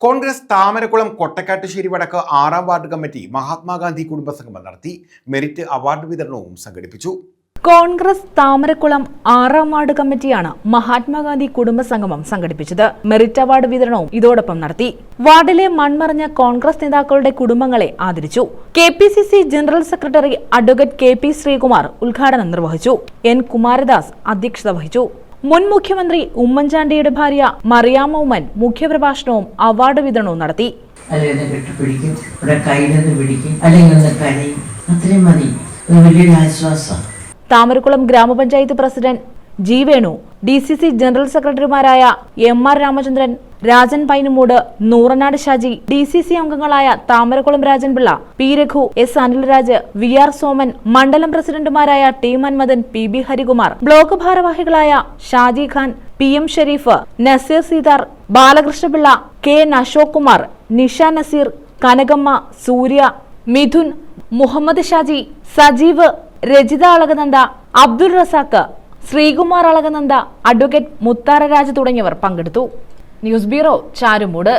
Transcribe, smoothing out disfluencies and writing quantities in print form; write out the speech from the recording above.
കോൺഗ്രസ് താമരക്കുളം കൊട്ടക്കാട്ടുശ്ശേരി വടക്ക് 6ാം ward committee Mahatma Gandhi കുടുംബസംഗമം നടത്തി. Merit award വിതരണവും സംഘടിപ്പിച്ചു. കോൺഗ്രസ് താമരക്കുളം 6ാം വാർഡ് കമ്മിറ്റിയാണ് മഹാത്മാഗാന്ധി കുടുംബസംഗമം സംഘടിപ്പിച്ചത്. മെറിറ്റ് അവാർഡ് വിതരണവും ഇതോടൊപ്പം നടത്തി. വാർഡിലെ മൺമറഞ്ഞ കോൺഗ്രസ് നേതാക്കളുടെ കുടുംബങ്ങളെ ആദരിച്ചു. KPCC general secretary advocate KP Sreekumar ഉദ്ഘാടനം നിർവഹിച്ചു. N കുമാരദാസ് അധ്യക്ഷത വഹിച്ചു. മുൻ മുഖ്യമന്ത്രി ഉമ്മൻചാണ്ടിയുടെ ഭാര്യ മറിയാമ്മ ഉമ്മൻ മുഖ്യപ്രഭാഷണവും അവാർഡ് വിതരണവും നടത്തി. താമരക്കുളം ഗ്രാമപഞ്ചായത്ത് president G Venu, DCC general സെക്രട്ടറിമാരായ MR രാമചന്ദ്രൻ, രാജൻ പൈനുമൂട്, നൂറനാട് ഷാജി, DCC അംഗങ്ങളായ Thamarakulam Rajan Pillai, P Raghu, S Anilraj, VR Soman, മണ്ഡലം പ്രസിഡന്റുമാരായ T Manmadhan, PB Harikumar, block ഭാരവാഹികളായ ഷാജി ഖാൻ, PM ഷെരീഫ്, നസീർ സീതാർ, ബാലകൃഷ്ണപിള്ള, K അശോക് കുമാർ, നിഷ നസീർ, കനകമ്മ, സൂര്യ, മിഥുൻ, മുഹമ്മദ് ഷാജി, സജീവ്, രജിത അളകനന്ദ, അബ്ദുൾ റസാഖ്, ശ്രീകുമാർ അളകനന്ദ, അഡ്വക്കേറ്റ് മുത്താറരാജ് തുടങ്ങിയവർ പങ്കെടുത്തു. News bureau, Charummood.